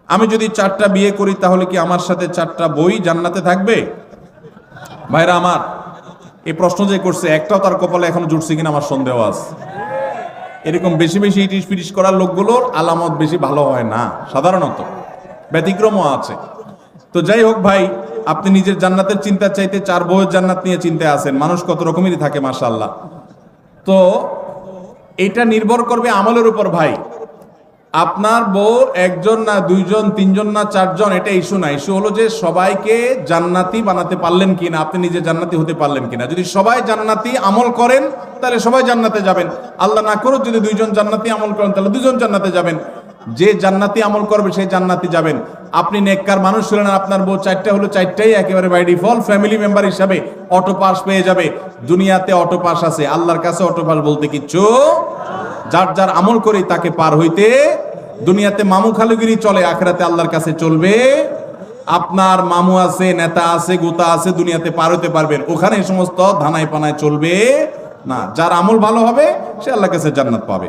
আমি যদি 4টা বিয়ে করি তাহলে কি আমার সাথে 4টা বই জান্নাতে থাকবে? ভাইরা আমার, এই প্রশ্ন যে করছে একটাও তার কপালে এখন জুটছে কিনা আমার সন্দেহ আছে। এরকম বেশি বেশি ইটিস পিটিস করার লোকগুলোর আলামত বেশি ভালো হয় না, সাধারণত ব্যতিক্রমও আছে। তো যাই হোক ভাই, আপনি নিজের জান্নাতের চিন্তা চাইতে 4 বউয়ের জান্নাত নিয়ে চিন্তায় আছেন। মানুষ কত রকমেরই থাকে মাশাআল্লাহ। তো এটা নির্ভর করবে আমলের উপর ভাই। আপনার বউ 1 জন না 2 জন 3 জন না 4 জন, এটা ইস্যু না। ইস্যু হলো যে সবাইকে জান্নাতি বানাতে পারলেন কিনা, আপনি নিজে জান্নাতি হতে পারলেন কিনা। যদি সবাই জান্নাতি আমল করেন তাহলে সবাই জান্নাতে যাবেন। আল্লাহ না করুক যদি 2 জন জান্নাতি আমল করেন তাহলে 2 জন জান্নাতে যাবেন। যে জান্নাতি আমল করবে সেই জান্নাতি যাবেন। আপনি নেককার মানুষ ছিলেন, আপনার বউ 4টা হলো 4টাই একেবারে বাই ডিফল্ট ফ্যামিলি মেম্বার হিসাবে অটো পাস পেয়ে যাবে। দুনিয়াতে অটো পাস আছে, আল্লাহর কাছে অটো পাস বলতে কিচ্ছু। যার যার আমল করে তাকে পার হইতে, দুনিয়াতে মামু খালুগিরি চলে, আখিরাতে আল্লাহর কাছে চলবে। আপনার মামু আছে, নেতা আছে, গোতা আছে, দুনিয়াতে পার হইতে পারবেন, ওখানে এই সমস্ত ধানায় পানায় চলবে না। যার আমল ভালো হবে সে আল্লাহর কাছে জান্নাত পাবে।